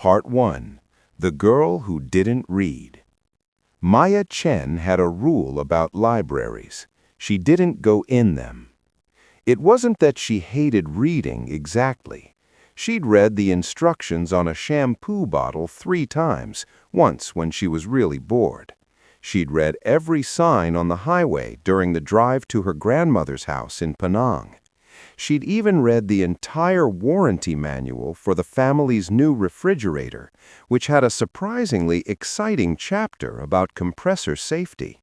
Part 1. The Girl Who Didn't Read. Maya Chen had a rule about libraries. She didn't go in them. It wasn't that she hated reading exactly. She'd read the instructions on a shampoo bottle 3 times, once when she was really bored. She'd read every sign on the highway during the drive to her grandmother's house in Penang. She'd even read the entire warranty manual for the family's new refrigerator, which had a surprisingly exciting chapter about compressor safety.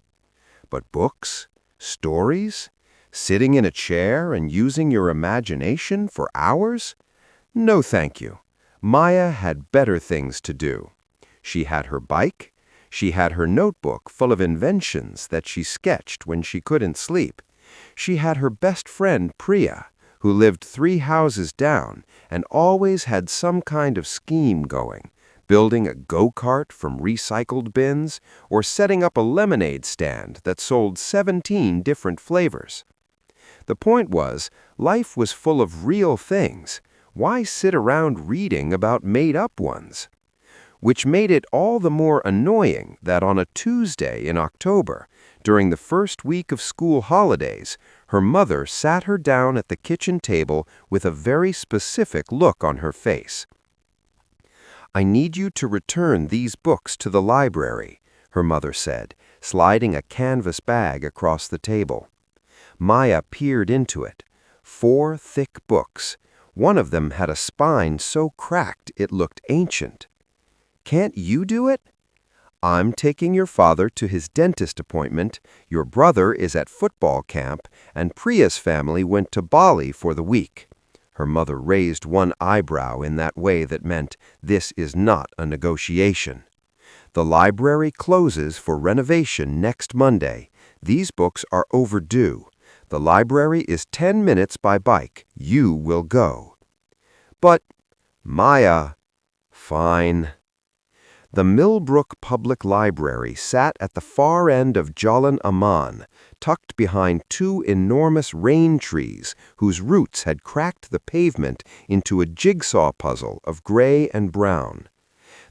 But books? Stories? Sitting in a chair and using your imagination for hours? No, thank you. Maya had better things to do. She had her bike. She had her notebook full of inventions that she sketched when she couldn't sleep. She had her best friend Priya, who lived 3 houses down and always had some kind of scheme going, building a go-kart from recycled bins or setting up a lemonade stand that sold 17 different flavors. The point was, life was full of real things. Why sit around reading about made-up ones? Which made it all the more annoying that on a Tuesday in October, during the first week of school holidays, her mother sat her down at the kitchen table with a very specific look on her face. "I need you to return these books to the library," her mother said, sliding a canvas bag across the table. Maya peered into it. 4 thick books. One of them had a spine so cracked it looked ancient. "Can't you do it?" "I'm taking your father to his dentist appointment, your brother is at football camp, and Priya's family went to Bali for the week." Her mother raised one eyebrow in that way that meant, this is not a negotiation. "The library closes for renovation next Monday. These books are overdue. The library is 10 minutes by bike. You will go." "But, Maya..." "Fine." The Millbrook Public Library sat at the far end of Jalan Aman, tucked behind 2 enormous rain trees whose roots had cracked the pavement into a jigsaw puzzle of gray and brown.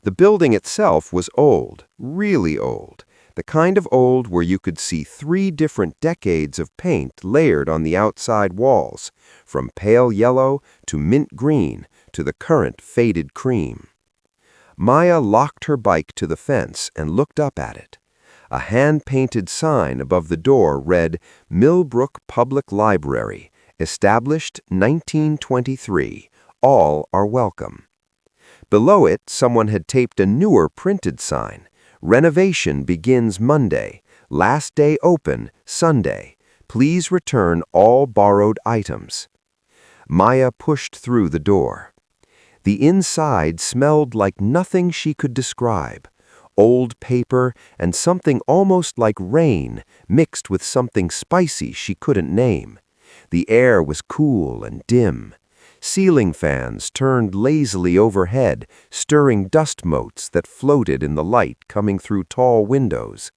The building itself was old, really old, the kind of old where you could see 3 different decades of paint layered on the outside walls, from pale yellow to mint green to the current faded cream. Maya locked her bike to the fence and looked up at it. A hand-painted sign above the door read, "Millbrook Public Library, established 1923. All are welcome." Below it, someone had taped a newer printed sign, "Renovation begins Monday. Last day open, Sunday. Please return all borrowed items." Maya pushed through the door. The inside smelled like nothing she could describe. Old paper and something almost like rain mixed with something spicy she couldn't name. The air was cool and dim. Ceiling fans turned lazily overhead, stirring dust motes that floated in the light coming through tall windows.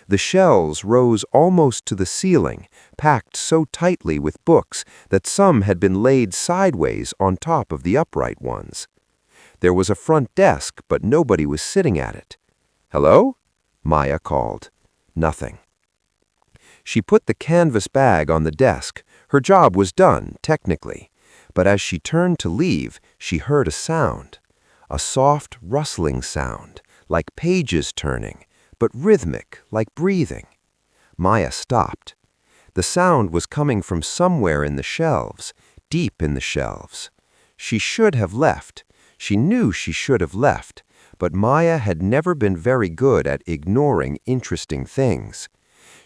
The shelves rose almost to the ceiling, packed so tightly with books that some had been laid sideways on top of the upright ones. There was a front desk, but nobody was sitting at it. "Hello?" Maya called. Nothing. She put the canvas bag on the desk. Her job was done, technically. But as she turned to leave, she heard a sound. A soft, rustling sound, like pages turning, but rhythmic, like breathing. Maya stopped. The sound was coming from somewhere in the shelves, deep in the shelves. She should have left. She knew she should have left, but Maya had never been very good at ignoring interesting things.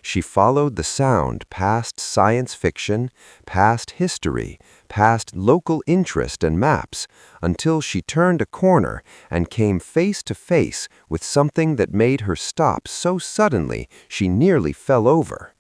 She followed the sound past science fiction, past history, past local interest and maps, until she turned a corner and came face to face with something that made her stop so suddenly she nearly fell over.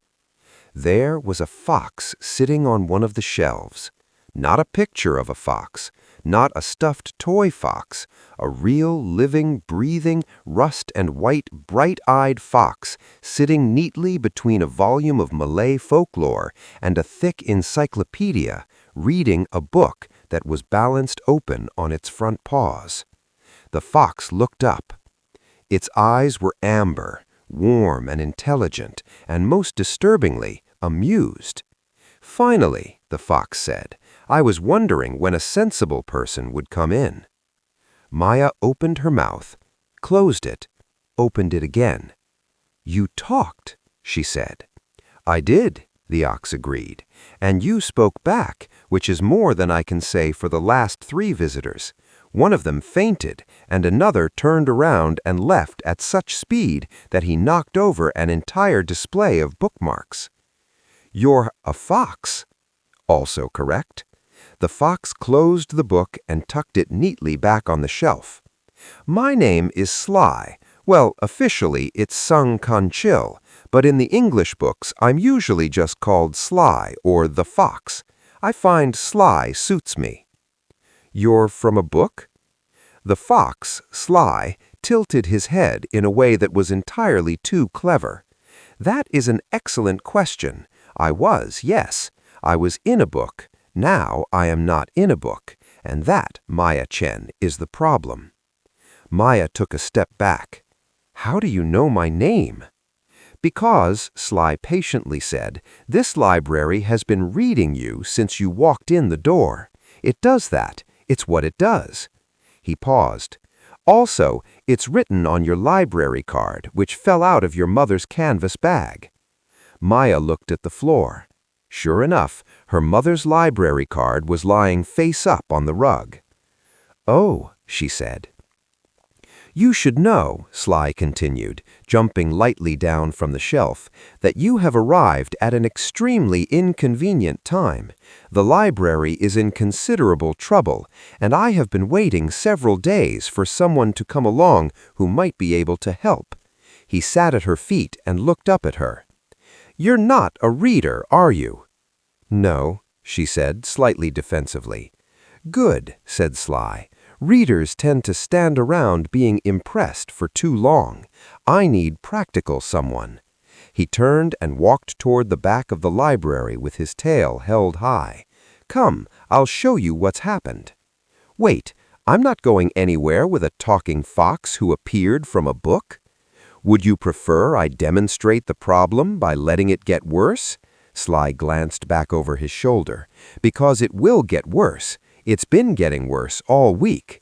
There was a fox sitting on one of the shelves. Not a picture of a fox, not a stuffed toy fox, a real, living, breathing, rust and white, bright-eyed fox sitting neatly between a volume of Malay folklore and a thick encyclopedia, reading a book that was balanced open on its front paws. The fox looked up. Its eyes were amber, warm and intelligent, and most disturbingly, amused. "Finally," the fox said, "I was wondering when a sensible person would come in." Maya opened her mouth, closed it, opened it again. "You talked," she said. "I did," the ox agreed, "and you spoke back, which is more than I can say for the last 3 visitors. One of them fainted, and another turned around and left at such speed that he knocked over an entire display of bookmarks." "You're a fox." "Also correct." The fox closed the book and tucked it neatly back on the shelf. "My name is Sly. Well, officially it's Sung Kun Chil, but in the English books I'm usually just called Sly or the Fox. I find Sly suits me." "You're from a book?" The fox, Sly, tilted his head in a way that was entirely too clever. "That is an excellent question. I was, yes. I was in a book. Now I am not in a book, and that, Maya Chen, is the problem." Maya took a step back. "How do you know my name?" "Because," Sly patiently said, "this library has been reading you since you walked in the door. It does that. It's what it does." He paused. "Also, it's written on your library card, which fell out of your mother's canvas bag." Maya looked at the floor. Sure enough, her mother's library card was lying face up on the rug. "Oh," she said. "You should know," Sly continued, jumping lightly down from the shelf, "that you have arrived at an extremely inconvenient time. The library is in considerable trouble, and I have been waiting several days for someone to come along who might be able to help." He sat at her feet and looked up at her. "You're not a reader, are you?" "No," she said, slightly defensively. "Good," said Sly. "Readers tend to stand around being impressed for too long. I need practical someone." He turned and walked toward the back of the library with his tail held high. "Come, I'll show you what's happened." "Wait, I'm not going anywhere with a talking fox who appeared from a book. Would you prefer I demonstrate the problem by letting it get worse?" Sly glanced back over his shoulder. "Because it will get worse. It's been getting worse all week."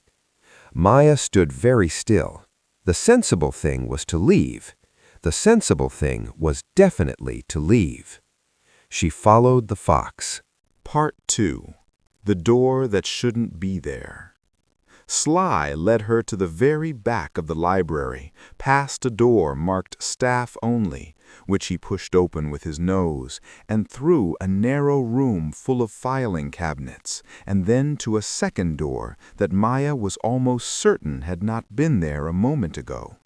Maya stood very still. The sensible thing was to leave. The sensible thing was definitely to leave. She followed the fox. Part 2. The Door That Shouldn't Be There. Sly led her to the very back of the library, past a door marked Staff Only, which he pushed open with his nose, and through a narrow room full of filing cabinets, and then to a second door that Maya was almost certain had not been there a moment ago.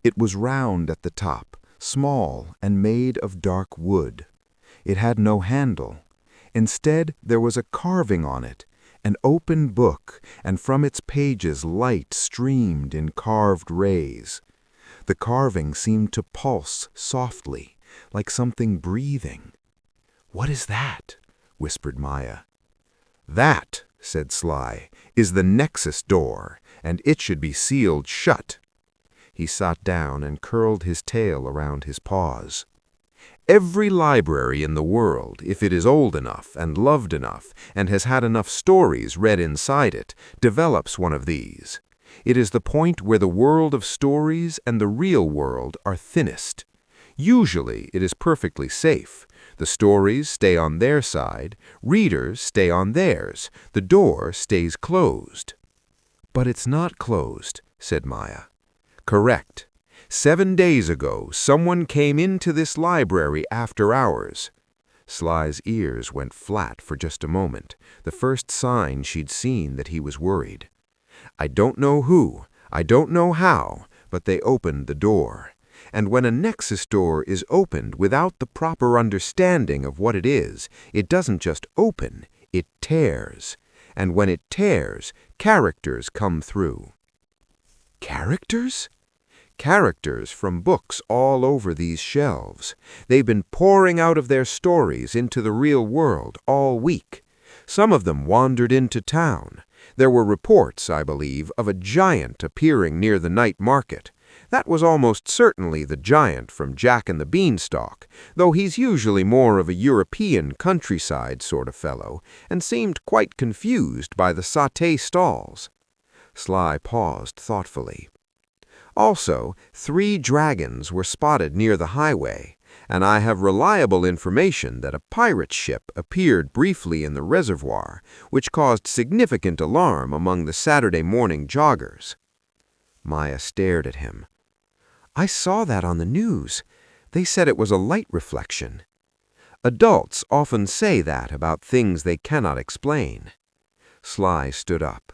It was round at the top, small and made of dark wood. It had no handle. Instead, there was a carving on it, an open book, and from its pages light streamed in carved rays. The carving seemed to pulse softly, like something breathing. "What is that?" whispered Maya. "That," said Sly, "is the Nexus door, and it should be sealed shut." He sat down and curled his tail around his paws. "Every library in the world, if it is old enough and loved enough and has had enough stories read inside it, develops one of these. It is the point where the world of stories and the real world are thinnest. Usually it is perfectly safe. The stories stay on their side, readers stay on theirs, the door stays closed." "But it's not closed," said Maya. "Correct. 7 days ago, someone came into this library after hours." Sly's ears went flat for just a moment, the first sign she'd seen that he was worried. "I don't know who, I don't know how, but they opened the door. And when a Nexus door is opened without the proper understanding of what it is, it doesn't just open, it tears. And when it tears, characters come through." "Characters?" "Characters from books all over these shelves. They've been pouring out of their stories into the real world all week. Some of them wandered into town. There were reports, I believe, of a giant appearing near the night market. That was almost certainly the giant from Jack and the Beanstalk, though he's usually more of a European countryside sort of fellow, and seemed quite confused by the sauté stalls. Sly paused thoughtfully. Also, 3 dragons were spotted near the highway, and I have reliable information that a pirate ship appeared briefly in the reservoir, which caused significant alarm among the Saturday morning joggers. Maya stared at him. I saw that on the news. They said it was a light reflection. Adults often say that about things they cannot explain. Sly stood up.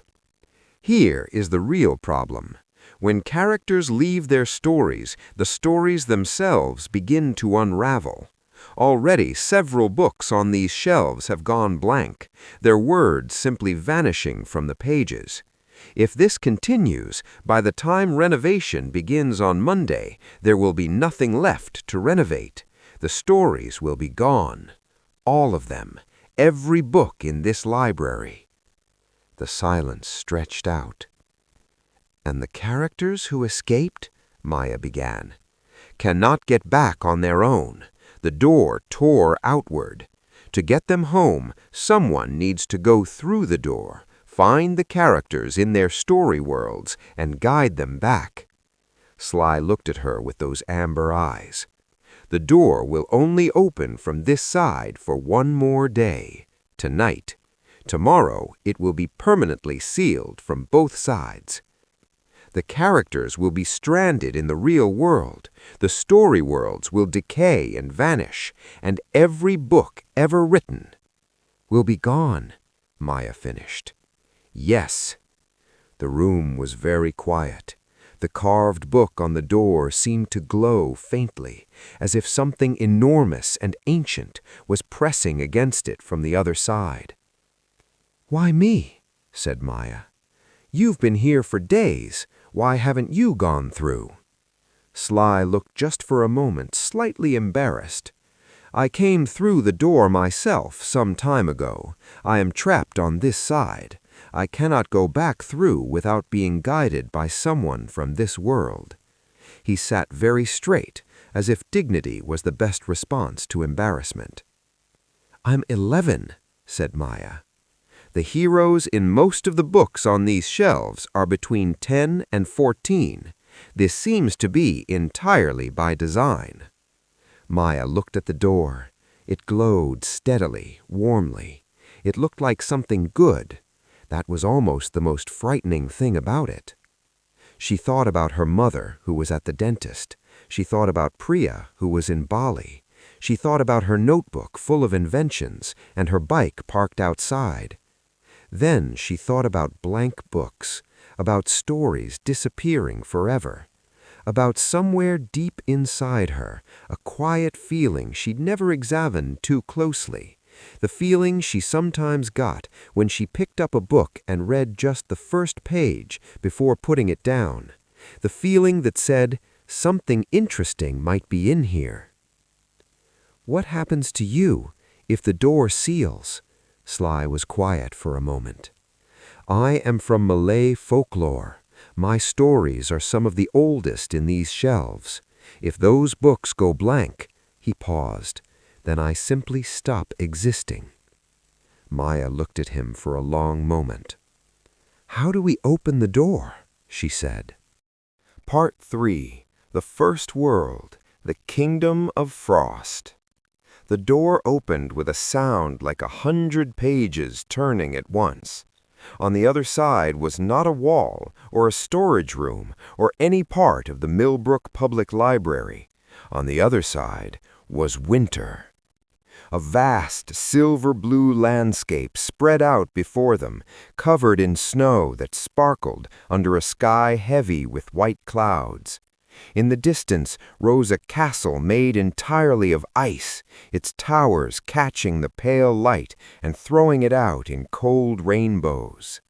Here is the real problem. When characters leave their stories, the stories themselves begin to unravel. Already several books on these shelves have gone blank, their words simply vanishing from the pages. If this continues, by the time renovation begins on Monday, there will be nothing left to renovate. The stories will be gone. All of them. Every book in this library. The silence stretched out. And the characters who escaped, Maya began, cannot get back on their own. The door tore outward. To get them home, someone needs to go through the door, find the characters in their story worlds, and guide them back. Sly looked at her with those amber eyes. The door will only open from this side for one more day, tonight. Tomorrow it will be permanently sealed from both sides. The characters will be stranded in the real world. The story worlds will decay and vanish, and every book ever written will be gone, Maya finished. Yes. The room was very quiet. The carved book on the door seemed to glow faintly, as if something enormous and ancient was pressing against it from the other side. "Why me?" said Maya. "You've been here for days. Why haven't you gone through?" Sly looked just for a moment slightly embarrassed. "I came through the door myself some time ago. I am trapped on this side. I cannot go back through without being guided by someone from this world." He sat very straight, as if dignity was the best response to embarrassment. "I'm 11, said Maya. "The heroes in most of the books on these shelves are between 10 and 14. This seems to be entirely by design." Maya looked at the door. It glowed steadily, warmly. It looked like something good. That was almost the most frightening thing about it. She thought about her mother, who was at the dentist. She thought about Priya, who was in Bali. She thought about her notebook full of inventions and her bike parked outside. Then she thought about blank books, about stories disappearing forever, about somewhere deep inside her, a quiet feeling she'd never examined too closely, the feeling she sometimes got when she picked up a book and read just the first page before putting it down, the feeling that said, something interesting might be in here. "What happens to you if the door seals?" Sly was quiet for a moment. "I am from Malay folklore. My stories are some of the oldest in these shelves. If those books go blank," he paused, "then I simply stop existing." Maya looked at him for a long moment. "How do we open the door?" she said. Part 3. The First World, the Kingdom of Frost. The door opened with a sound like 100 pages turning at once. On the other side was not a wall or a storage room or any part of the Millbrook Public Library. On the other side was winter. A vast silver-blue landscape spread out before them, covered in snow that sparkled under a sky heavy with white clouds. In the distance rose a castle made entirely of ice, its towers catching the pale light and throwing it out in cold rainbows.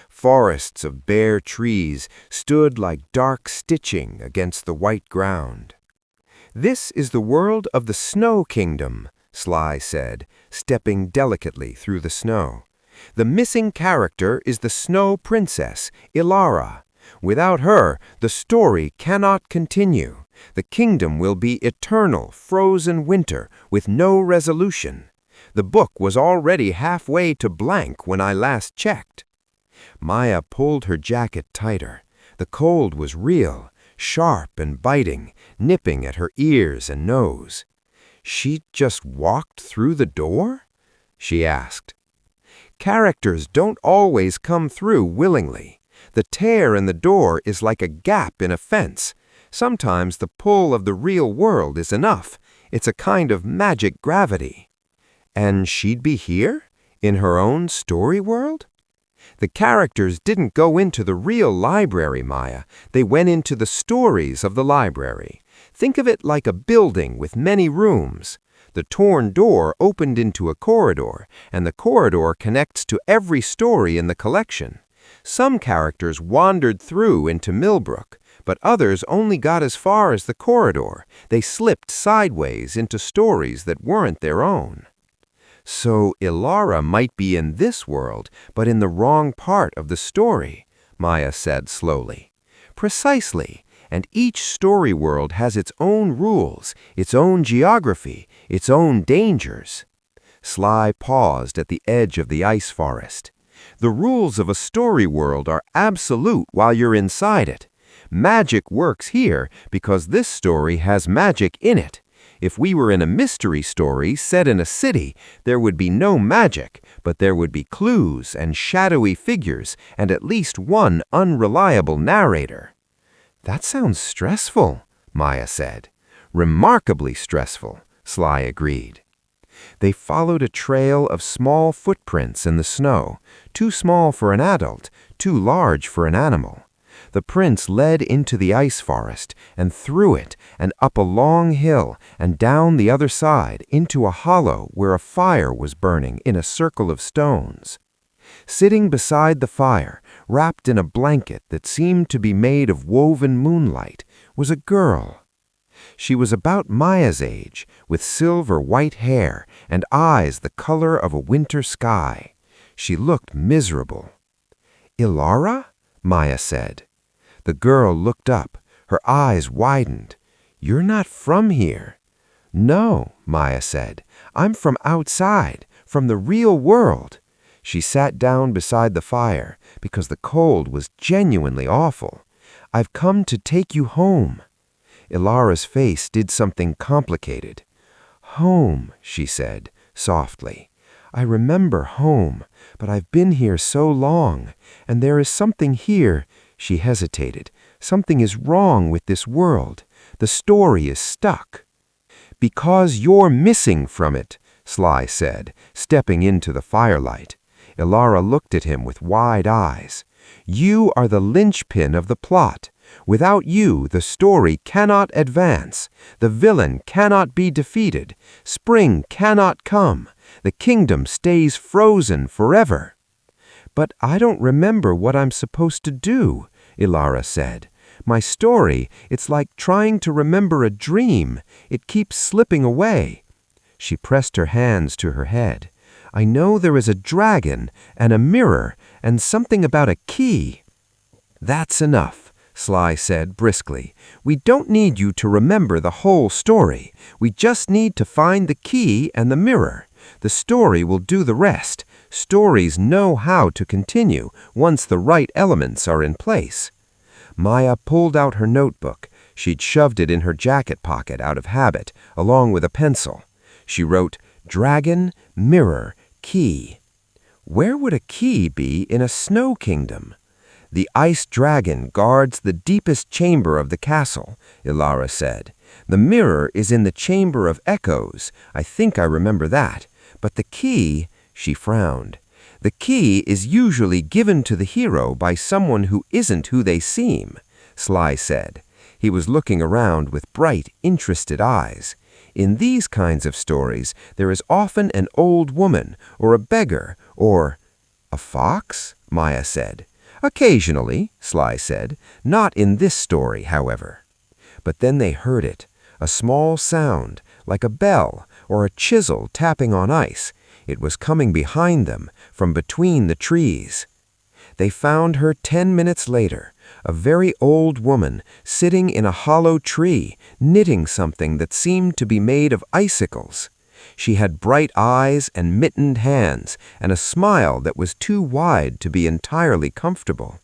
Forests of bare trees stood like dark stitching against the white ground. "This is the world of the Snow Kingdom," Sly said, stepping delicately through the snow. The missing character is the Snow Princess, Ilara. Without her, the story cannot continue. The kingdom will be eternal, frozen winter with no resolution. The book was already halfway to blank when I last checked. Maya pulled her jacket tighter. The cold was real, sharp and biting, nipping at her ears and nose. "She just walked through the door?" she asked. Characters don't always come through willingly. The tear in the door is like a gap in a fence. Sometimes the pull of the real world is enough. It's a kind of magic gravity. And she'd be here? In her own story world? The characters didn't go into the real library, Maya. They went into the stories of the library. Think of it like a building with many rooms. The torn door opened into a corridor, and the corridor connects to every story in the collection. Some characters wandered through into Millbrook, but others only got as far as the corridor. They slipped sideways into stories that weren't their own. So Ilara might be in this world, but in the wrong part of the story, Maya said slowly. Precisely, and each story world has its own rules, its own geography, its own dangers. Sly paused at the edge of the ice forest. The rules of a story world are absolute while you're inside it. Magic works here because this story has magic in it. If we were in a mystery story set in a city, there would be no magic, but there would be clues and shadowy figures and at least one unreliable narrator. "That sounds stressful," Maya said. "Remarkably stressful," Sly agreed. They followed a trail of small footprints in the snow, too small for an adult, too large for an animal. The prince led into the ice forest and through it and up a long hill and down the other side into a hollow where a fire was burning in a circle of stones. Sitting beside the fire, wrapped in a blanket that seemed to be made of woven moonlight, was a girl. She was about Maya's age, with silver white hair and eyes the color of a winter sky. She looked miserable. "Ilara?" Maya said. The girl looked up. Her eyes widened. "You're not from here." "No," Maya said. "I'm from outside, from the real world." She sat down beside the fire because the cold was genuinely awful. "I've come to take you home." Ilara's face did something complicated. "Home," she said, softly. "I remember home, but I've been here so long, and there is something here." She hesitated. "Something is wrong with this world. The story is stuck." "Because you're missing from it," Sly said, stepping into the firelight. Ilara looked at him with wide eyes. "You are the linchpin of the plot. Without you, the story cannot advance. The villain cannot be defeated. Spring cannot come. The kingdom stays frozen forever." "But I don't remember what I'm supposed to do," Ilara said. "My story, it's like trying to remember a dream. It keeps slipping away." She pressed her hands to her head. "I know there is a dragon and a mirror and something about a key." "That's enough," Sly said briskly. "We don't need you to remember the whole story. We just need to find the key and the mirror. The story will do the rest. Stories know how to continue once the right elements are in place." Maya pulled out her notebook. She'd shoved it in her jacket pocket out of habit, along with a pencil. She wrote, "Dragon, mirror, key." Where would a key be in a snow kingdom? "The ice dragon guards the deepest chamber of the castle," Ilara said. "The mirror is in the chamber of echoes. I think I remember that. But the key," she frowned. "The key is usually given to the hero by someone who isn't who they seem," Sly said. He was looking around with bright, interested eyes. "In these kinds of stories, there is often an old woman, or a beggar, or—" "A fox?" Maya said. "Occasionally," Sly said. "Not in this story, however." But then they heard it, a small sound, like a bell or a chisel tapping on ice. It was coming behind them, from between the trees. They found her 10 minutes later, a very old woman sitting in a hollow tree, knitting something that seemed to be made of icicles. She had bright eyes and mittened hands, and a smile that was too wide to be entirely comfortable.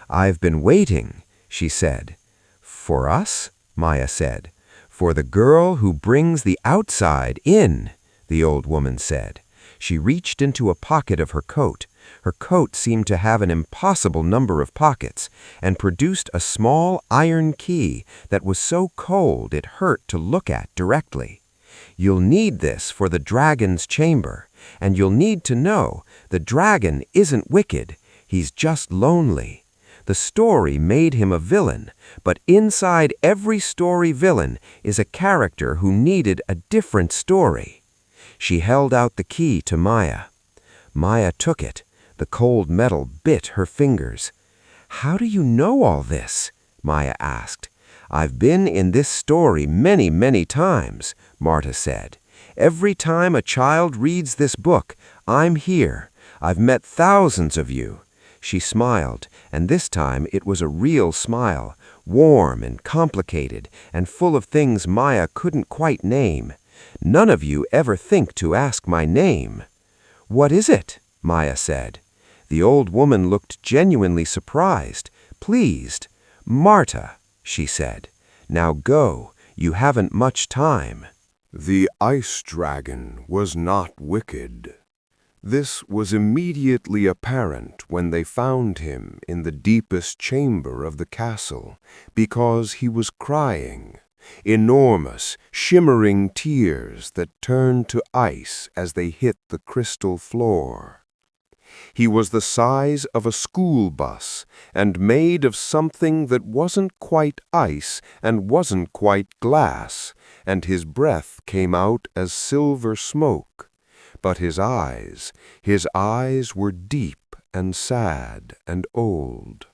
"I've been waiting," she said. "For us?" Maya said. "For the girl who brings the outside in," the old woman said. She reached into a pocket of her coat. Her coat seemed to have an impossible number of pockets, and produced a small iron key that was so cold it hurt to look at directly. "You'll need this for the dragon's chamber, and you'll need to know the dragon isn't wicked, he's just lonely. The story made him a villain, but inside every story villain is a character who needed a different story." She held out the key to Maya. Maya took it. The cold metal bit her fingers. "How do you know all this?" Maya asked. "I've been in this story many, many times," Marta said. "Every time a child reads this book, I'm here. I've met thousands of you." She smiled, and this time it was a real smile, warm and complicated, and full of things Maya couldn't quite name. "None of you ever think to ask my name." "What is it?" Maya said. The old woman looked genuinely surprised, pleased. "Marta," she said. "Now go. You haven't much time." The ice dragon was not wicked. This was immediately apparent when they found him in the deepest chamber of the castle, because he was crying, enormous, shimmering tears that turned to ice as they hit the crystal floor. He was the size of a school bus and made of something that wasn't quite ice and wasn't quite glass, and his breath came out as silver smoke. But his eyes were deep and sad and old.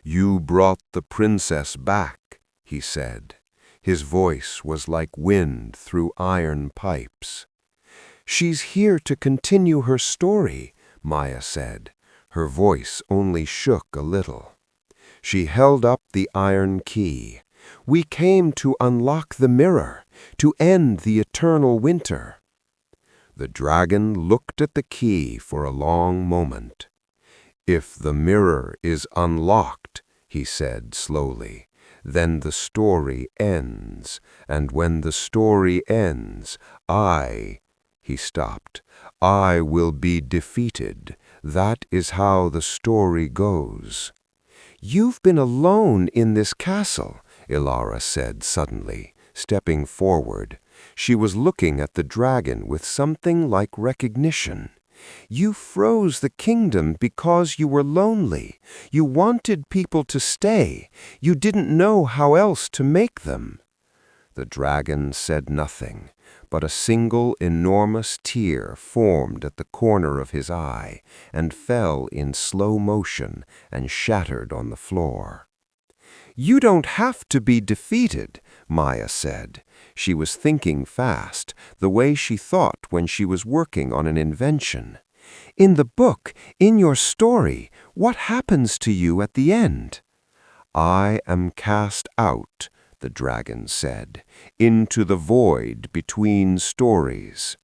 "You brought the princess back," he said. His voice was like wind through iron pipes. "She's here to continue her story," Maya said. Her voice only shook a little. She held up the iron key. "We came to unlock the mirror, to end the eternal winter." The dragon looked at the key for a long moment. "If the mirror is unlocked," he said slowly, "then the story ends, and when the story ends, He stopped. "I will be defeated. That is how the story goes." "You've been alone in this castle," Ilara said suddenly, stepping forward. She was looking at the dragon with something like recognition. "You froze the kingdom because you were lonely. You wanted people to stay. You didn't know how else to make them." The dragon said nothing, but a single enormous tear formed at the corner of his eye and fell in slow motion and shattered on the floor. "You don't have to be defeated," Maya said. She was thinking fast, the way she thought when she was working on an invention. "In the book, in your story, what happens to you at the end?" "I am cast out," the dragon said, "into the void between stories."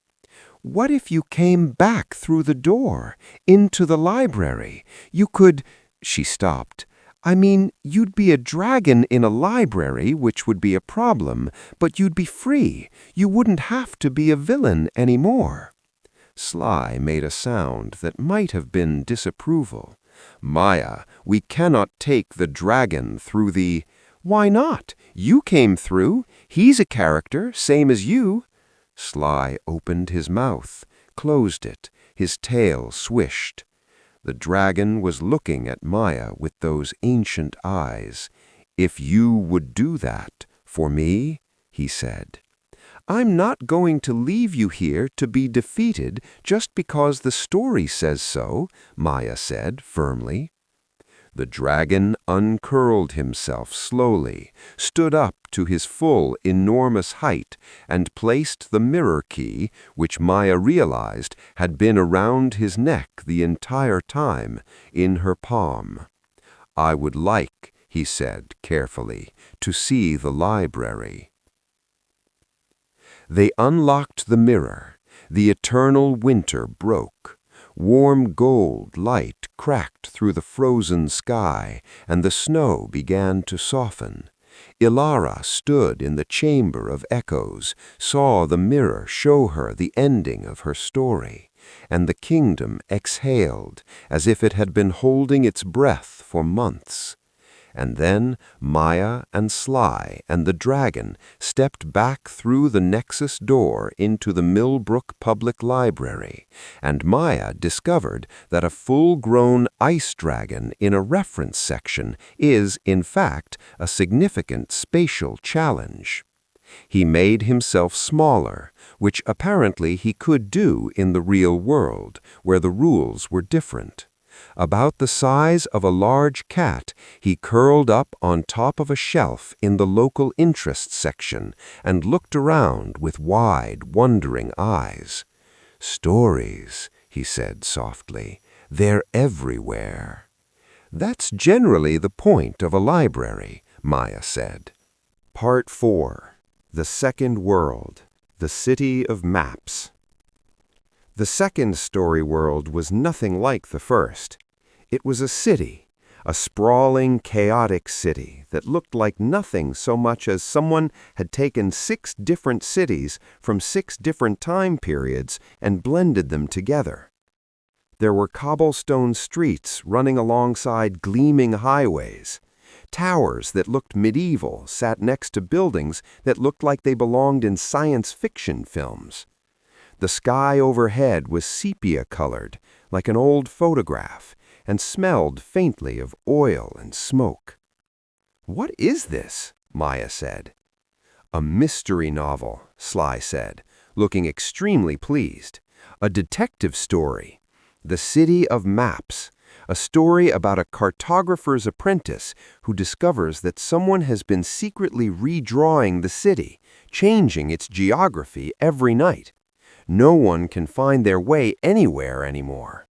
"What if you came back through the door, into the library? You could—" She stopped. "I mean, you'd be a dragon in a library, which would be a problem, but you'd be free. You wouldn't have to be a villain anymore." Sly made a sound that might have been disapproval. "Maya, we cannot take the dragon through the—" "Why not? You came through. He's a character, same as you." Sly opened his mouth, closed it. His tail swished. The dragon was looking at Maya with those ancient eyes. "If you would do that for me," he said. "I'm not going to leave you here to be defeated just because the story says so," Maya said firmly. The dragon uncurled himself slowly, stood up to his full, enormous height, and placed the mirror key, which Maya realized had been around his neck the entire time, in her palm. "I would like," he said carefully, "to see the library." They unlocked the mirror. The eternal winter broke. Warm gold light cracked through the frozen sky, and the snow began to soften. Ilara stood in the chamber of echoes, saw the mirror show her the ending of her story, and the kingdom exhaled as if it had been holding its breath for months. And then Maya and Sly and the dragon stepped back through the Nexus door into the Millbrook Public Library, and Maya discovered that a full-grown ice dragon in a reference section is, in fact, a significant spatial challenge. He made himself smaller, which apparently he could do in the real world, where the rules were different. About the size of a large cat, he curled up on top of a shelf in the local interest section and looked around with wide, wondering eyes. "Stories," he said softly, "they're everywhere." "That's generally the point of a library," Maya said. Part 4. The Second World. The City of Maps. The second story world was nothing like the first. It was a city, a sprawling, chaotic city that looked like nothing so much as someone had taken 6 different cities from 6 different time periods and blended them together. There were cobblestone streets running alongside gleaming highways. Towers that looked medieval sat next to buildings that looked like they belonged in science fiction films. The sky overhead was sepia-colored, like an old photograph, and smelled faintly of oil and smoke. "What is this?" Maya said. "A mystery novel," Sly said, looking extremely pleased. "A detective story. The City of Maps. A story about a cartographer's apprentice who discovers that someone has been secretly redrawing the city, changing its geography every night. No one can find their way anywhere anymore."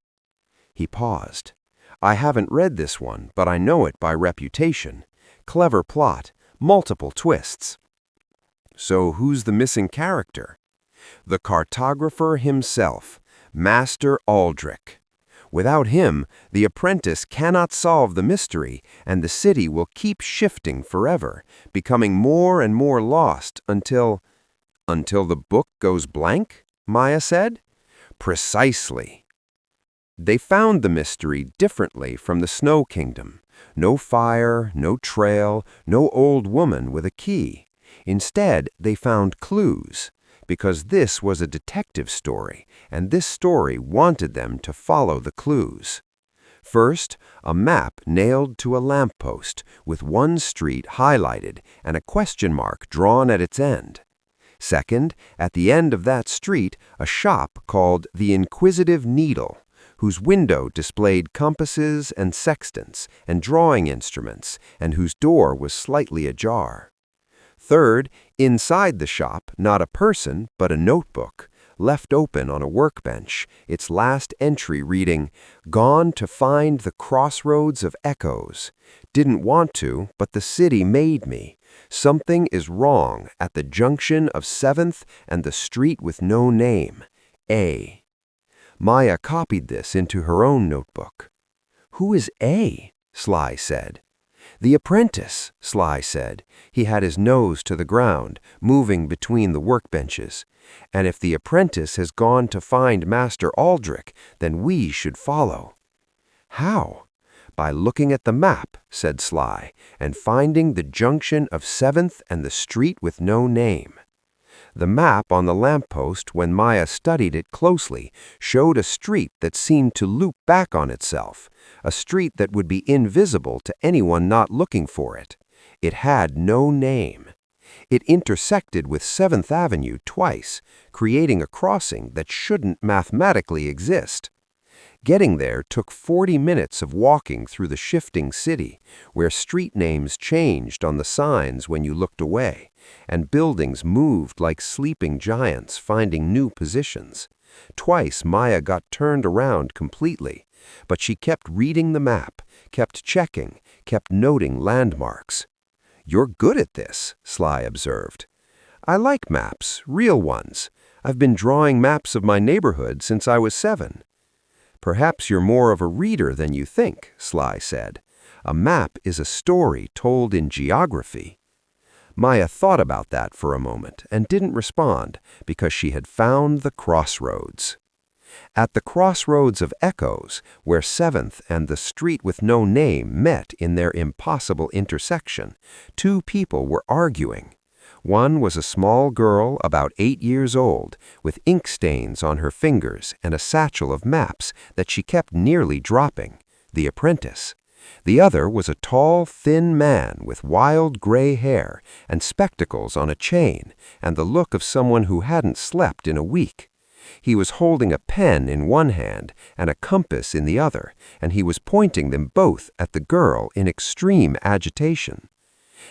He paused. "I haven't read this one, but I know it by reputation. Clever plot, multiple twists." "So who's the missing character?" "The cartographer himself, Master Aldrich. Without him, the apprentice cannot solve the mystery, and the city will keep shifting forever, becoming more and more lost until—" "Until the book goes blank?" Maya said. "Precisely." They found the mystery differently from the Snow Kingdom. No fire, no trail, no old woman with a key. Instead, they found clues, because this was a detective story, and this story wanted them to follow the clues. First, a map nailed to a lamppost with one street highlighted and a question mark drawn at its end. Second, at the end of that street, a shop called the Inquisitive Needle, whose window displayed compasses and sextants and drawing instruments, and whose door was slightly ajar. Third, inside the shop, not a person, but a notebook, left open on a workbench, its last entry reading, "Gone to find the crossroads of echoes. Didn't want to, but the city made me. Something is wrong at the junction of 7th and the street with no name. A." Maya copied this into her own notebook. "Who is A?" Sly said. "The apprentice," Sly said. He had his nose to the ground, moving between the workbenches. "And if the apprentice has gone to find Master Aldrich, then we should follow." "How?" "By looking at the map," said Sly, "and finding the junction of 7th and the street with no name." The map on the lamppost, when Maya studied it closely, showed a street that seemed to loop back on itself, a street that would be invisible to anyone not looking for it. It had no name. It intersected with 7th Avenue twice, creating a crossing that shouldn't mathematically exist. Getting there took 40 minutes of walking through the shifting city, where street names changed on the signs when you looked away, and buildings moved like sleeping giants finding new positions. Twice Maya got turned around completely, but she kept reading the map, kept checking, kept noting landmarks. "You're good at this," Sly observed. "I like maps, real ones. I've been drawing maps of my neighborhood since I was 7. "Perhaps you're more of a reader than you think," Sly said. "A map is a story told in geography." Maya thought about that for a moment and didn't respond because she had found the crossroads. At the crossroads of echoes, where 7th and the street with no name met in their impossible intersection, two people were arguing. One was a small girl about 8 years old, with ink stains on her fingers and a satchel of maps that she kept nearly dropping, the apprentice. The other was a tall, thin man with wild gray hair and spectacles on a chain and the look of someone who hadn't slept in a week. He was holding a pen in one hand and a compass in the other, and he was pointing them both at the girl in extreme agitation.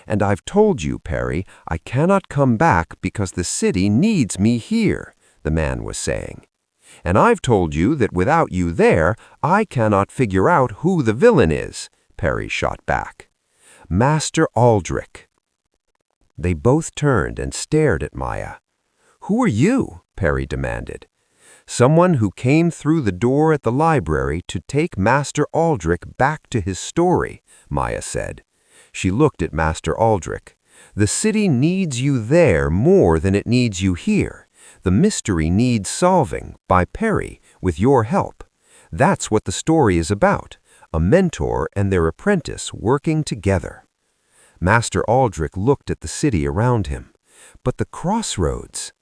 "And I've told you, Perry, I cannot come back because the city needs me here," the man was saying. "And I've told you that without you there, I cannot figure out who the villain is," Perry shot back. "Master Aldrich." They both turned and stared at Maya. "Who are you?" Perry demanded. "Someone who came through the door at the library to take Master Aldrich back to his story," Maya said. She looked at Master Aldrich. "The city needs you there more than it needs you here. The mystery needs solving, by Perry, with your help. That's what the story is about, a mentor and their apprentice working together." Master Aldrich looked at the city around him. "But the crossroads—"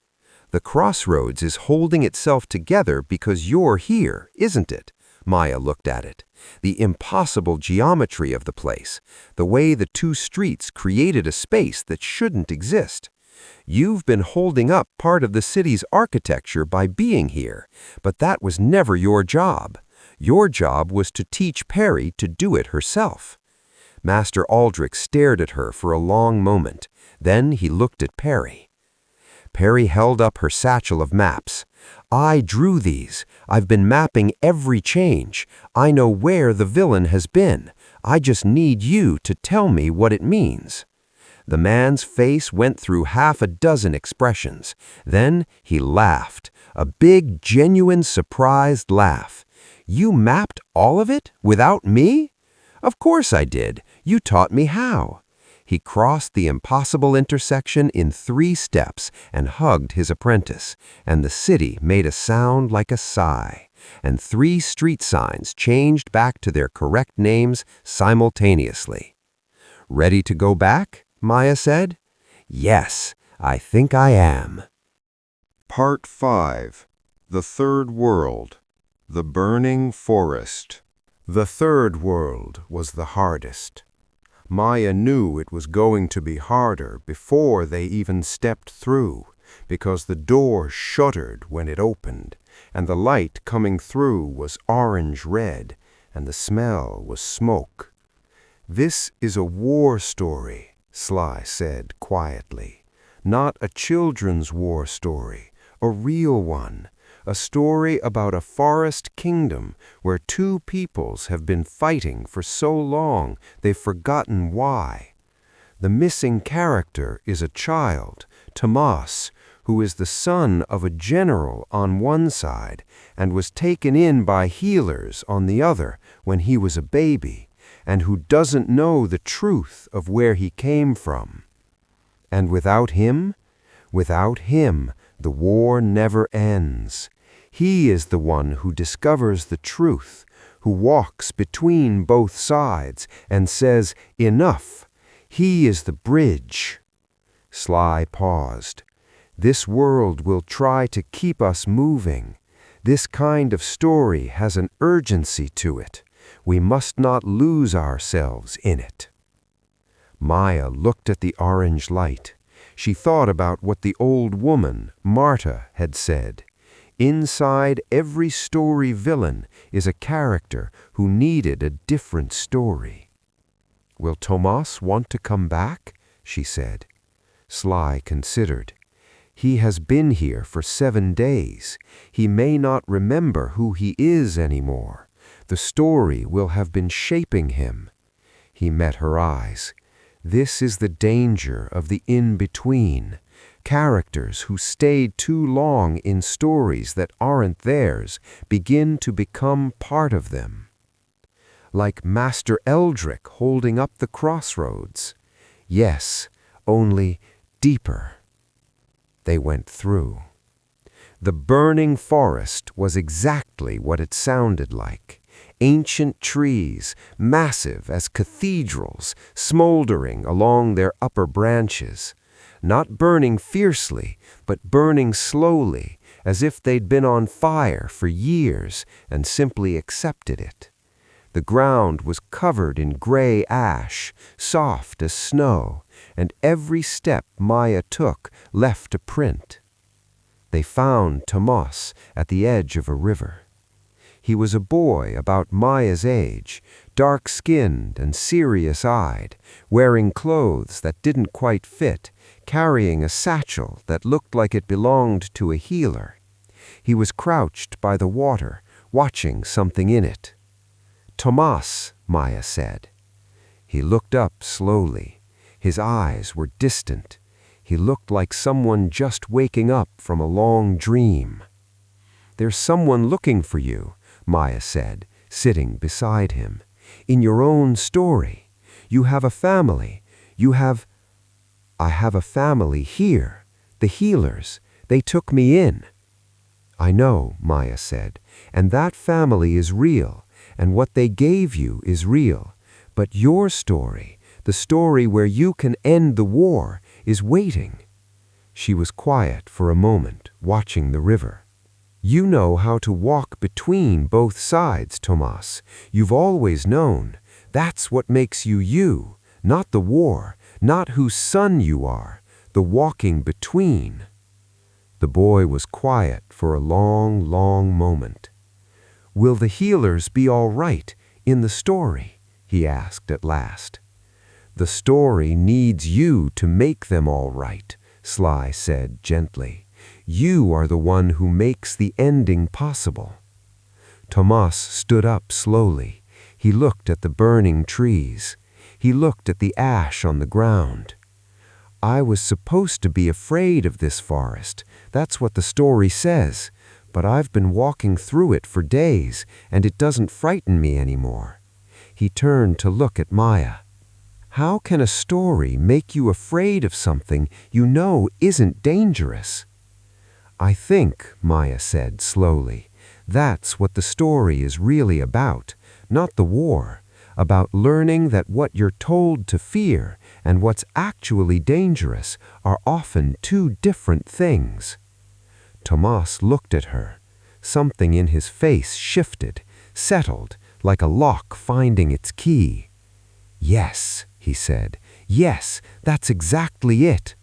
"The crossroads is holding itself together because you're here, isn't it?" Maya looked at it. "The impossible geometry of the place, the way the two streets created a space that shouldn't exist. You've been holding up part of the city's architecture by being here, but that was never your job. Your job was to teach Perry to do it herself." Master Aldrich stared at her for a long moment. Then he looked at Perry. Perry held up her satchel of maps. "I drew these. I've been mapping every change. I know where the villain has been. I just need you to tell me what it means." The man's face went through half a dozen expressions. Then he laughed, a big, genuine, surprised laugh. "You mapped all of it without me?" "Of course I did. You taught me how." He crossed the impossible intersection in 3 steps and hugged his apprentice, and the city made a sound like a sigh, and 3 street signs changed back to their correct names simultaneously. "Ready to go back?" Maya said. "Yes, I think I am." Part 5. The Third World. The Burning Forest. The third world was the hardest. Maya knew it was going to be harder before they even stepped through, because the door shuddered when it opened, and the light coming through was orange-red, and the smell was smoke. "This is a war story," Sly said quietly. "Not a children's war story, a real one. A story about a forest kingdom where 2 peoples have been fighting for so long they've forgotten why. The missing character is a child, Tomas, who is the son of a general on one side and was taken in by healers on the other when he was a baby, and who doesn't know the truth of where he came from. And without him, the war never ends. He is the one who discovers the truth, who walks between both sides and says, 'Enough.' He is the bridge." Sly paused. "This world will try to keep us moving. This kind of story has an urgency to it. We must not lose ourselves in it." Maya looked at the orange light. She thought about what the old woman, Marta, had said. Inside every story villain is a character who needed a different story. "Will Tomas want to come back?" she said. Sly considered. "He has been here for 7 days. He may not remember who he is anymore. The story will have been shaping him." He met her eyes. "This is the danger of the in-between. Characters who stayed too long in stories that aren't theirs begin to become part of them. Like Master Eldrick holding up the crossroads. Yes, only deeper." They went through. The burning forest was exactly what it sounded like. Ancient trees, massive as cathedrals, smoldering along their upper branches. Not burning fiercely, but burning slowly, as if they'd been on fire for years and simply accepted it. The ground was covered in gray ash, soft as snow, and every step Maya took left a print. They found Tomas at the edge of a river. He was a boy about Maya's age, dark-skinned and serious-eyed, wearing clothes that didn't quite fit, carrying a satchel that looked like it belonged to a healer. He was crouched by the water, watching something in it. "Tomas," Maya said. He looked up slowly. His eyes were distant. He looked like someone just waking up from a long dream. "There's someone looking for you," Maya said, sitting beside him. "In your own story. You have a family. You have—" "I have a family here. The healers. They took me in." "I know," Maya said, "and that family is real, and what they gave you is real. But your story, the story where you can end the war, is waiting." She was quiet for a moment, watching the river. "You know how to walk between both sides, Tomas. You've always known. That's what makes you you, not the war, not whose son you are, the walking between." The boy was quiet for a long, long moment. "Will the healers be all right in the story?" he asked at last. "The story needs you to make them all right," Sly said gently. "You are the one who makes the ending possible." Tomas stood up slowly. He looked at the burning trees. He looked at the ash on the ground. "I was supposed to be afraid of this forest. That's what the story says. But I've been walking through it for days, and it doesn't frighten me anymore." He turned to look at Maya. "How can a story make you afraid of something you know isn't dangerous?" "I think," Maya said slowly, "that's what the story is really about, not the war, about learning that what you're told to fear and what's actually dangerous are often two different things." Tomas looked at her. Something in his face shifted, settled, like a lock finding its key. "Yes," he said. "Yes, that's exactly it."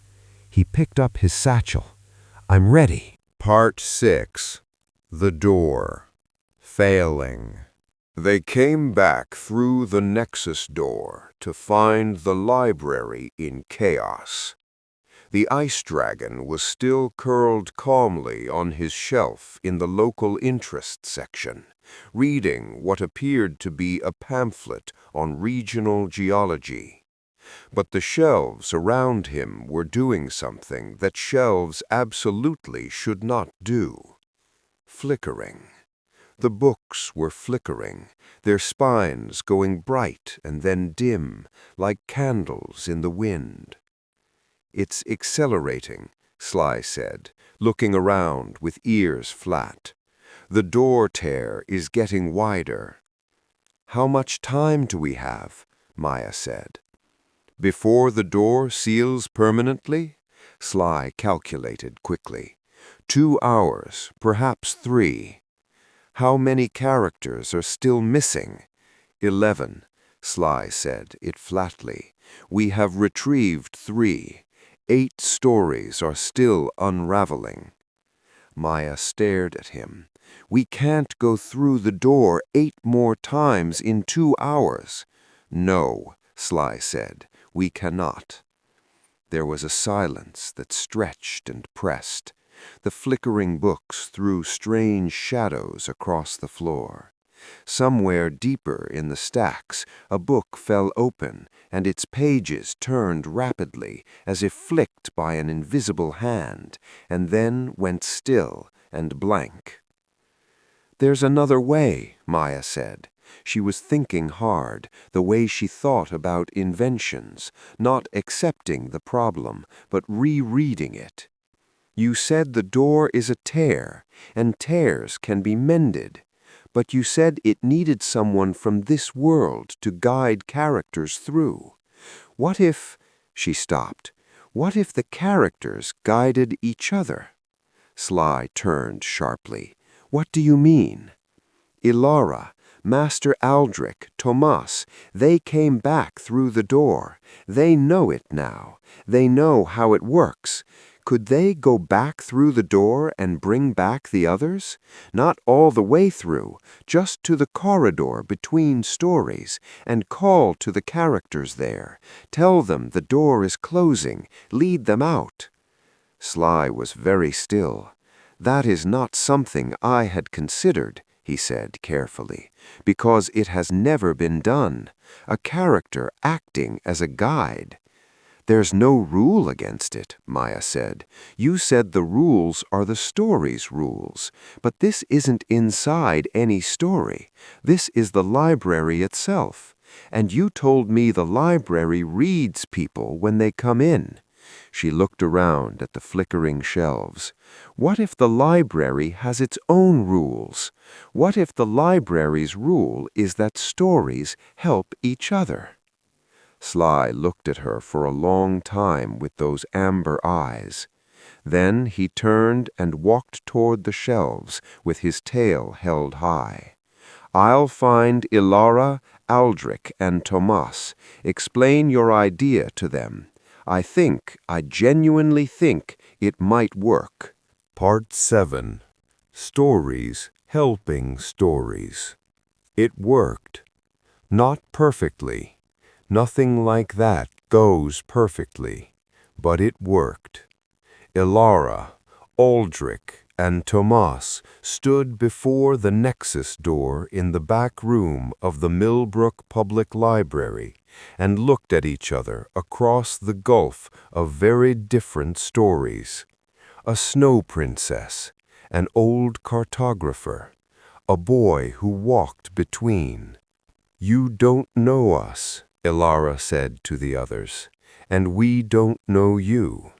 He picked up his satchel. "I'm ready." Part 6. The Door. Failing. They came back through the Nexus door to find the library in chaos. The ice dragon was still curled calmly on his shelf in the local interest section, reading what appeared to be a pamphlet on regional geology. But the shelves around him were doing something that shelves absolutely should not do. Flickering. The books were flickering, their spines going bright and then dim, like candles in the wind. "It's accelerating," Sly said, looking around with ears flat. "The door tear is getting wider." "How much time do we have?" Maya said. "Before the door seals permanently?" Sly calculated quickly. 2 hours, perhaps 3. "How many characters are still missing?" 11, Sly said it flatly. "We have retrieved 3. 8 stories are still unraveling." Maya stared at him. "We can't go through the door 8 more times in 2 hours." "No," Sly said, "we cannot." There was a silence that stretched and pressed. The flickering books threw strange shadows across the floor. Somewhere deeper in the stacks, a book fell open, and its pages turned rapidly, as if flicked by an invisible hand, and then went still and blank. "There's another way," Maya said. She was thinking hard, the way she thought about inventions, not accepting the problem, but rereading it. "You said the door is a tear, and tears can be mended. But you said it needed someone from this world to guide characters through. What if—" She stopped. "What if the characters guided each other?" Sly turned sharply. "What do you mean?" "Ilara, Master Aldrich, Tomas, they came back through the door. They know it now. They know how it works. Could they go back through the door and bring back the others? Not all the way through, just to the corridor between stories, and call to the characters there. Tell them the door is closing. Lead them out." Sly was very still. "That is not something I had considered," he said carefully, "because it has never been done. A character acting as a guide." "There's no rule against it," Maya said. "You said the rules are the story's rules. But this isn't inside any story. This is the library itself. And you told me the library reads people when they come in." She looked around at the flickering shelves. "What if the library has its own rules? What if the library's rule is that stories help each other?" Sly looked at her for a long time with those amber eyes. Then he turned and walked toward the shelves with his tail held high. "I'll find Ilara, Aldrich, and Tomas. Explain your idea to them. I genuinely think it might work." Part 7. Stories helping stories. It worked. Not perfectly. Nothing like that goes perfectly. But it worked. Ilara, Aldrich, and Tomas stood before the Nexus door in the back room of the Millbrook Public Library and looked at each other across the gulf of very different stories. A snow princess, an old cartographer, a boy who walked between. "You don't know us," Ilara said to the others, "and we don't know you."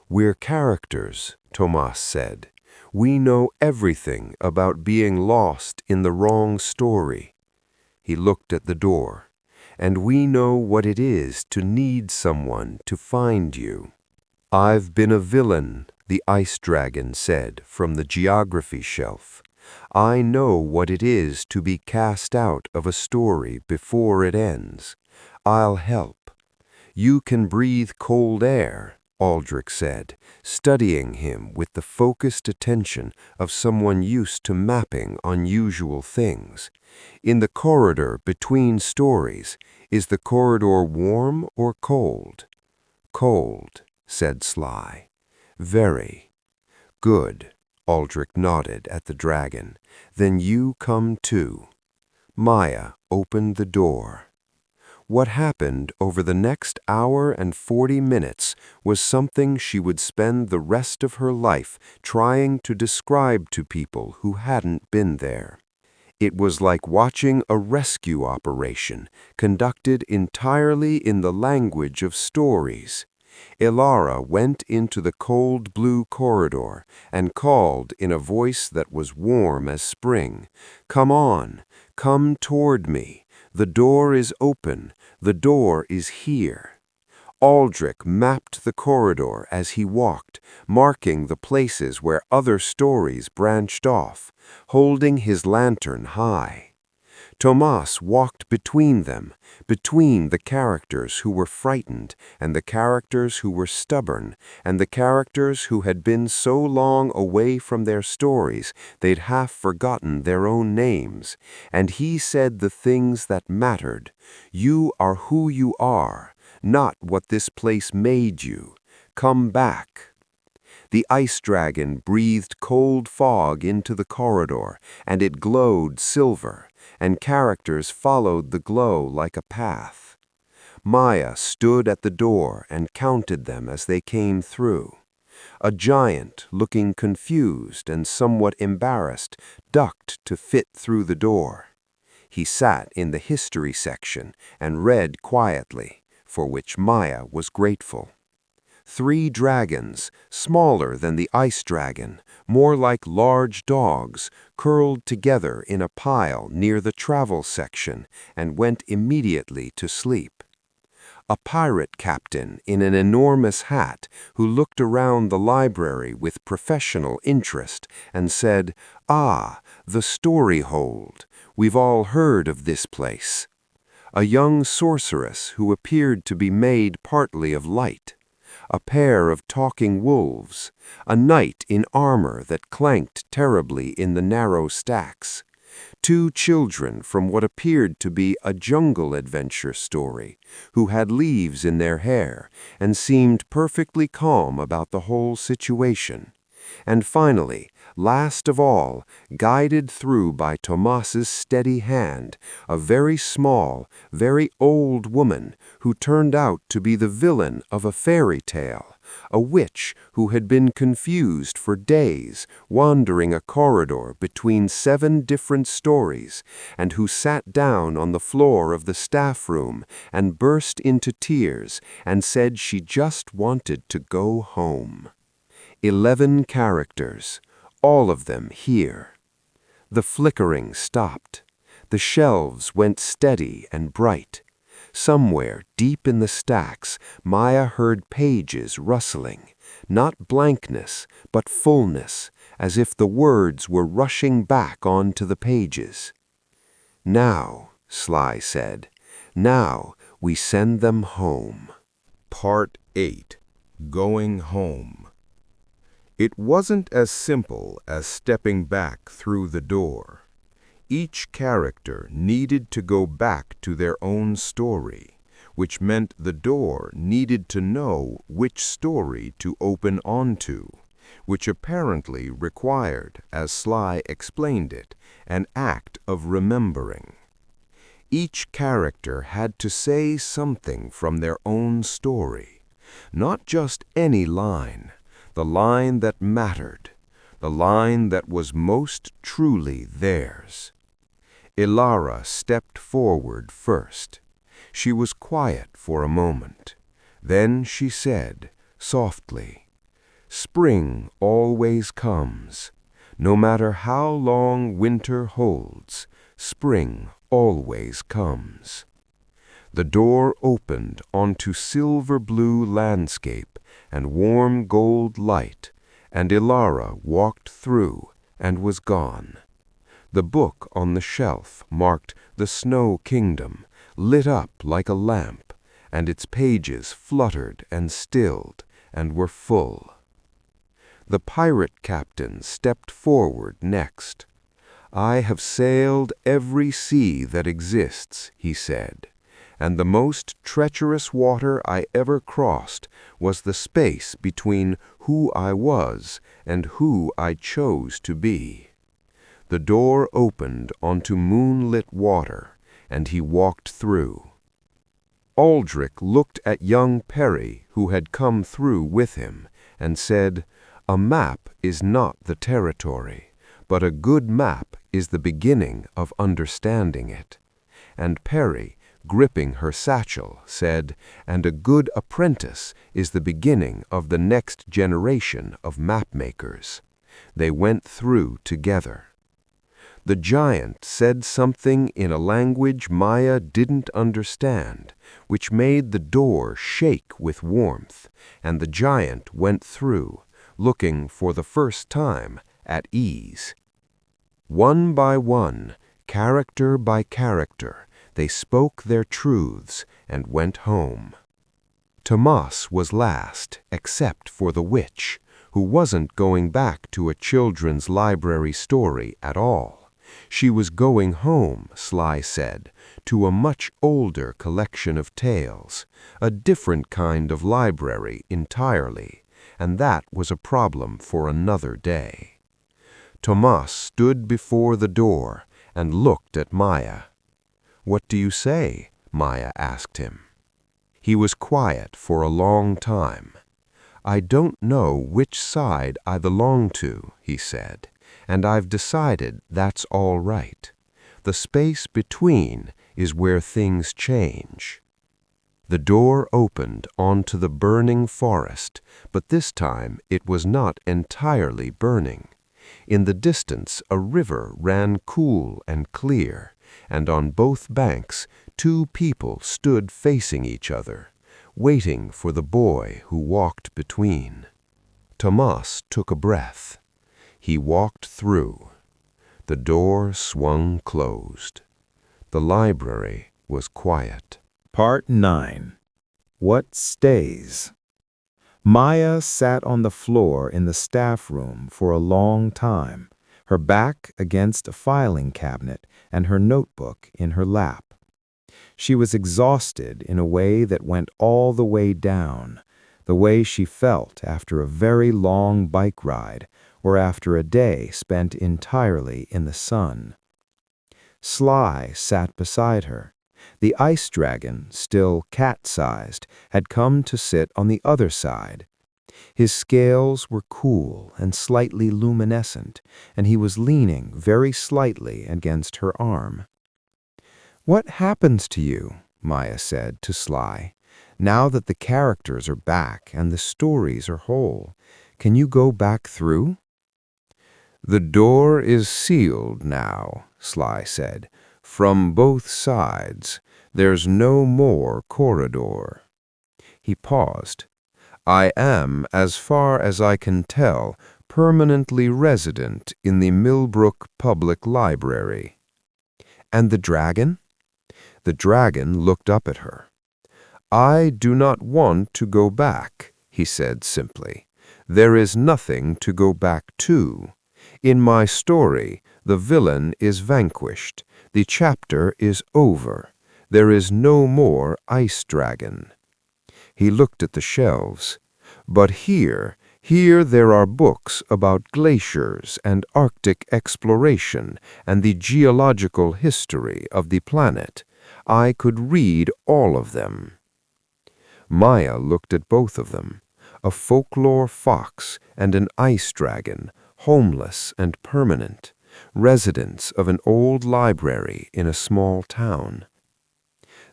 "We're characters," Tomas said. "We know everything about being lost in the wrong story." He looked at the door. "And we know what it is to need someone to find you." "I've been a villain," the ice dragon said from the geography shelf. "I know what it is to be cast out of a story before it ends. I'll help." "You can breathe cold air," Aldrich said, studying him with the focused attention of someone used to mapping unusual things. "In the corridor between stories, is the corridor warm or cold?" "Cold," said Sly. "Very." "Good." Aldrich nodded at the dragon. "Then you come too." Maya opened the door. What happened over the next hour and 40 minutes was something she would spend the rest of her life trying to describe to people who hadn't been there. It was like watching a rescue operation conducted entirely in the language of stories. Ilara went into the cold blue corridor and called in a voice that was warm as spring, "Come on, come toward me. The door is open. The door is here." Aldrich mapped the corridor as he walked, marking the places where other stories branched off, holding his lantern high. Tomas walked between them, between the characters who were frightened, and the characters who were stubborn, and the characters who had been so long away from their stories they'd half forgotten their own names, and he said the things that mattered. You are who you are, not what this place made you. Come back. The ice dragon breathed cold fog into the corridor, and it glowed silver, and characters followed the glow like a path. Maya stood at the door and counted them as they came through. A giant, looking confused and somewhat embarrassed, ducked to fit through the door. He sat in the history section and read quietly, for which Maya was grateful. 3 dragons, smaller than the ice dragon, more like large dogs, curled together in a pile near the travel section and went immediately to sleep. A pirate captain in an enormous hat who looked around the library with professional interest and said, "Ah, the Story Hold. We've all heard of this place." A young sorceress who appeared to be made partly of light. A pair of talking wolves, a knight in armor that clanked terribly in the narrow stacks, 2 children from what appeared to be a jungle adventure story, who had leaves in their hair and seemed perfectly calm about the whole situation, and finally, last of all, guided through by Tomas's steady hand, a very small, very old woman who turned out to be the villain of a fairy tale, a witch who had been confused for days, wandering a corridor between 7 different stories, and who sat down on the floor of the staff room and burst into tears and said she just wanted to go home. 11 characters, all of them here. The flickering stopped. The shelves went steady and bright. Somewhere deep in the stacks, Maya heard pages rustling, not blankness, but fullness, as if the words were rushing back onto the pages. "Now," Sly said, "now we send them home." Part 8. Going Home. It wasn't as simple as stepping back through the door. Each character needed to go back to their own story, which meant the door needed to know which story to open onto, which apparently required, as Sly explained it, an act of remembering. Each character had to say something from their own story, not just any line, the line that mattered, the line that was most truly theirs. Ilara stepped forward first. She was quiet for a moment. Then she said, softly, "Spring always comes. No matter how long winter holds, spring always comes." The door opened onto silver-blue landscape and warm gold light, and Ilara walked through and was gone. The book on the shelf marked the Snow Kingdom, lit up like a lamp, and its pages fluttered and stilled and were full. The pirate captain stepped forward next. "I have sailed every sea that exists," he said, "and the most treacherous water I ever crossed was the space between who I was and who I chose to be." The door opened onto moonlit water, and he walked through. Aldrich looked at young Perry, who had come through with him, and said, "A map is not the territory, but a good map is the beginning of understanding it." And Perry, gripping her satchel, said, "And a good apprentice is the beginning of the next generation of map-makers." They went through together. The giant said something in a language Maya didn't understand, which made the door shake with warmth, and the giant went through, looking for the first time at ease. One by one, Character by character, they spoke their truths and went home. Tomas was last, except for the witch, who wasn't going back to a children's library story at all. She was going home, Sly said, to a much older collection of tales, a different kind of library entirely, and that was a problem for another day. Tomas stood before the door and looked at Maya. "What do you say?" Maya asked him. He was quiet for a long time. "I don't know which side I belong to," he said, "and I've decided that's all right. The space between is where things change." The door opened onto the burning forest, but this time it was not entirely burning. In the distance, a river ran cool and clear, and on both banks, two people stood facing each other, waiting for the boy who walked between. Tomas took a breath. He walked through. The door swung closed. The library was quiet. Part 9. What Stays? Maya sat on the floor in the staff room for a long time, her back against a filing cabinet and her notebook in her lap. She was exhausted in a way that went all the way down, the way she felt after a very long bike ride or after a day spent entirely in the sun. Sly sat beside her. The ice dragon, still cat-sized, had come to sit on the other side. His scales were cool and slightly luminescent, and he was leaning very slightly against her arm. "What happens to you," Maya said to Sly, "now that the characters are back and the stories are whole? Can you go back through?" "The door is sealed now," Sly said. "From both sides. There's no more corridor." He paused. "I am, as far as I can tell, permanently resident in the Millbrook Public Library." "And the dragon?" The dragon looked up at her. "I do not want to go back," he said simply. "There is nothing to go back to. In my story, the villain is vanquished. The chapter is over. There is no more ice dragon." He looked at the shelves. "But here there are books about glaciers and Arctic exploration and the geological history of the planet. I could read all of them." Maya looked at both of them, a folklore fox and an ice dragon, homeless and permanent, residents of an old library in a small town.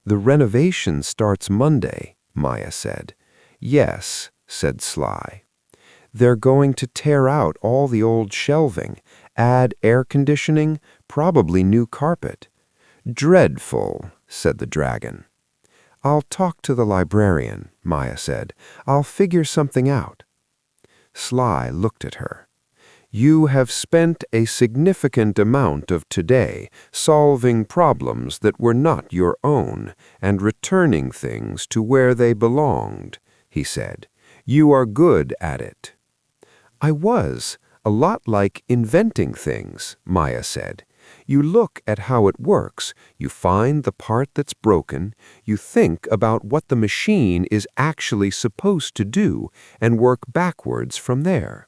"The renovation starts Monday," Maya said. "Yes," said Sly. "They're going to tear out all the old shelving, add air conditioning, probably new carpet." "Dreadful," said the dragon. "I'll talk to the librarian," Maya said. "I'll figure something out." Sly looked at her. "You have spent a significant amount of today solving problems that were not your own and returning things to where they belonged," he said. "You are good at it." "I was, a lot like inventing things," Maya said. "You look at how it works, you find the part that's broken, you think about what the machine is actually supposed to do, and work backwards from there."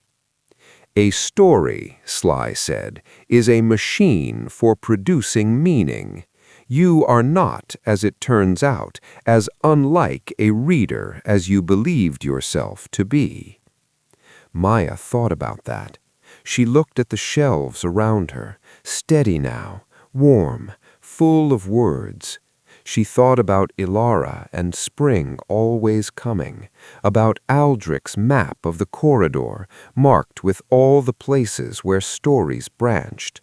"A story," Sly said, "is a machine for producing meaning. You are not, as it turns out, as unlike a reader as you believed yourself to be." Maya thought about that. She looked at the shelves around her, steady now, warm, full of words. She thought about Ilara and spring always coming, about Aldrich's map of the corridor, marked with all the places where stories branched,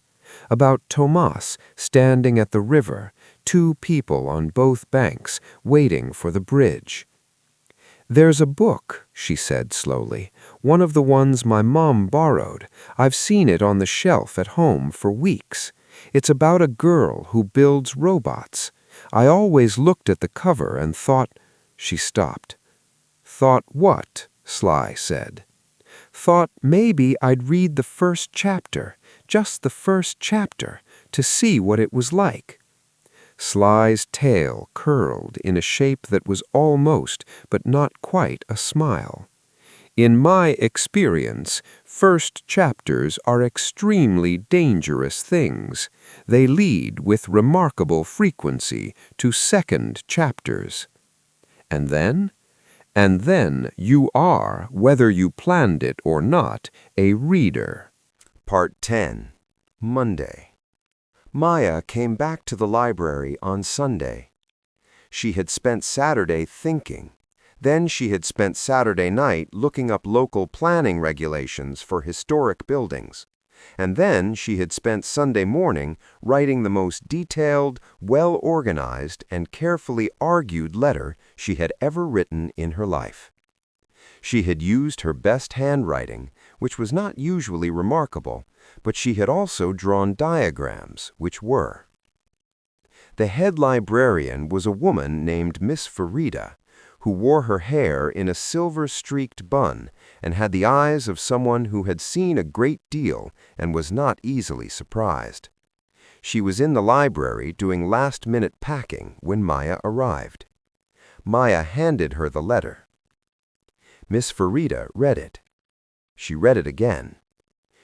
about Tomas standing at the river, two people on both banks, waiting for the bridge. "There's a book," she said slowly, "one of the ones my mom borrowed. I've seen it on the shelf at home for weeks. It's about a girl who builds robots. I always looked at the cover and thought—" She stopped. "Thought what?" Sly said. "Thought maybe I'd read the first chapter, just the first chapter, to see what it was like." Sly's tail curled in a shape that was almost, but not quite, a smile. "In my experience, first chapters are extremely dangerous things. They lead with remarkable frequency to second chapters." "And then?" "And then you are, whether you planned it or not, a reader." Part 10. Monday. Maya came back to the library on Sunday. She had spent Saturday thinking. Then she had spent Saturday night looking up local planning regulations for historic buildings. And then she had spent Sunday morning writing the most detailed, well-organized, and carefully argued letter she had ever written in her life. She had used her best handwriting, which was not usually remarkable, but she had also drawn diagrams, which were. The head librarian was a woman named Miss Farida, who wore her hair in a silver-streaked bun and had the eyes of someone who had seen a great deal and was not easily surprised. She was in the library doing last-minute packing when Maya arrived. Maya handed her the letter. Miss Farida read it. She read it again.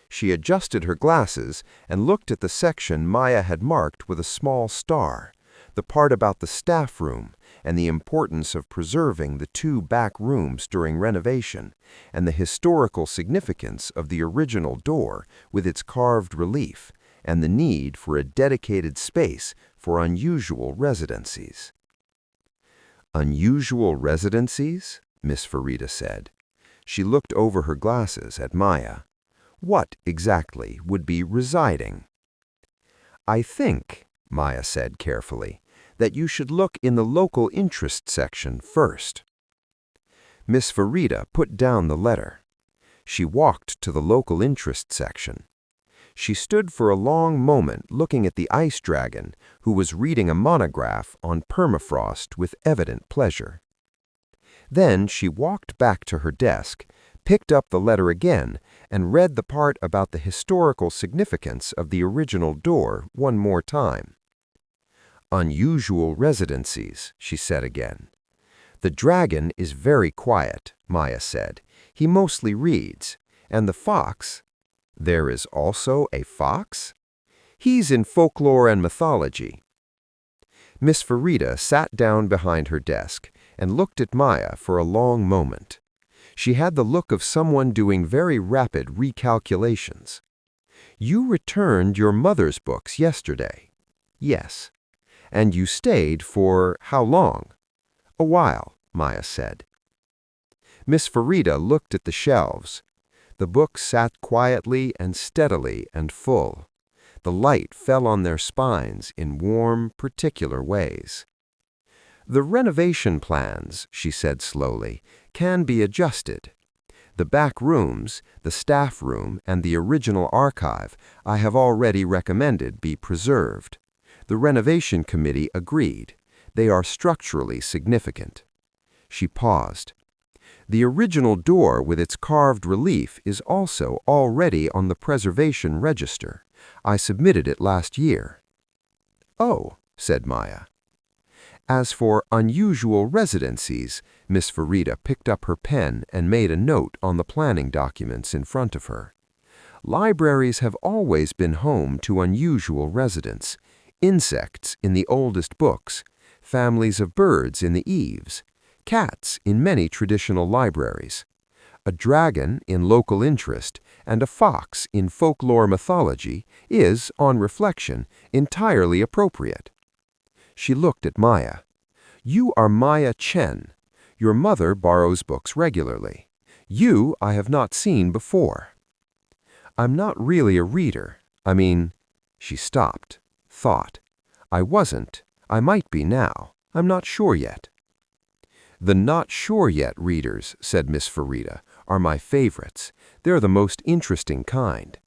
She adjusted her glasses and looked at the section Maya had marked with a small star, the part about the staff room and the importance of preserving the 2 back rooms during renovation, and the historical significance of the original door with its carved relief, and the need for a dedicated space for unusual residencies. "Unusual residencies?" Miss Farida said. She looked over her glasses at Maya. What, exactly, would be residing? "I think," Maya said carefully, "that you should look in the local interest section first." Miss Farida put down the letter. She walked to the local interest section. She stood for a long moment looking at the ice dragon, who was reading a monograph on permafrost with evident pleasure. Then she walked back to her desk, picked up the letter again, and read the part about the historical significance of the original door one more time. "Unusual residencies," she said again. "The dragon is very quiet," Maya said. "He mostly reads. And the fox—" "There is also a fox?" "He's in folklore and mythology." Miss Farida sat down behind her desk and looked at Maya for a long moment. She had the look of someone doing very rapid recalculations. "You returned your mother's books yesterday." "Yes." "And you stayed for how long?" "A while," Maya said. Miss Farida looked at the shelves. The books sat quietly and steadily and full. The light fell on their spines in warm, particular ways. "The renovation plans," she said slowly, "can be adjusted. The back rooms, the staff room, and the original archive I have already recommended be preserved. The renovation committee agreed. They are structurally significant." She paused. "The original door with its carved relief is also already on the preservation register. I submitted it last year." "Oh," said Maya. "As for unusual residencies," Miss Farida picked up her pen and made a note on the planning documents in front of her. "Libraries have always been home to unusual residents. Insects in the oldest books, families of birds in the eaves, cats in many traditional libraries, a dragon in local interest, and a fox in folklore mythology is, on reflection, entirely appropriate." She looked at Maya. "You are Maya Chen. Your mother borrows books regularly. You I have not seen before." "I'm not really a reader. I mean—" She stopped, thought. "I wasn't. I might be now. I'm not sure yet." "The not sure yet readers," said Miss Farida, "are my favorites. They're the most interesting kind."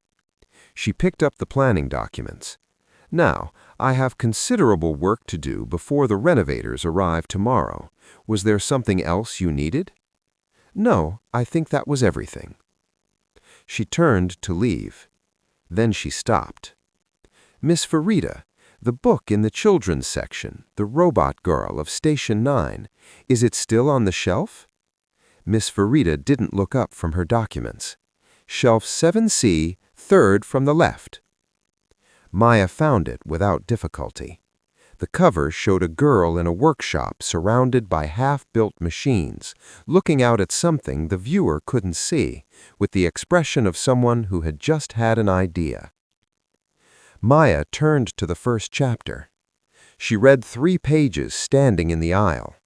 She picked up the planning documents. Now, I have considerable work to do before the renovators arrive tomorrow. Was there something else you needed? No, I think that was everything. She turned to leave. Then she stopped. Miss Farida, the book in the children's section, The Robot Girl of Station 9, is it still on the shelf? Miss Farida didn't look up from her documents. Shelf 7C, third from the left. Maya found it without difficulty. The cover showed a girl in a workshop surrounded by half-built machines, looking out at something the viewer couldn't see, with the expression of someone who had just had an idea. Maya turned to the first chapter. She read 3 pages standing in the aisle.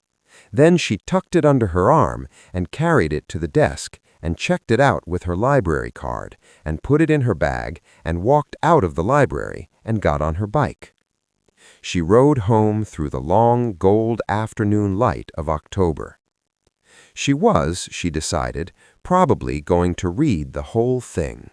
Then she tucked it under her arm and carried it to the desk and checked it out with her library card and put it in her bag and walked out of the library and got on her bike. She rode home through the long gold afternoon light of October. She was, she decided, probably going to read the whole thing.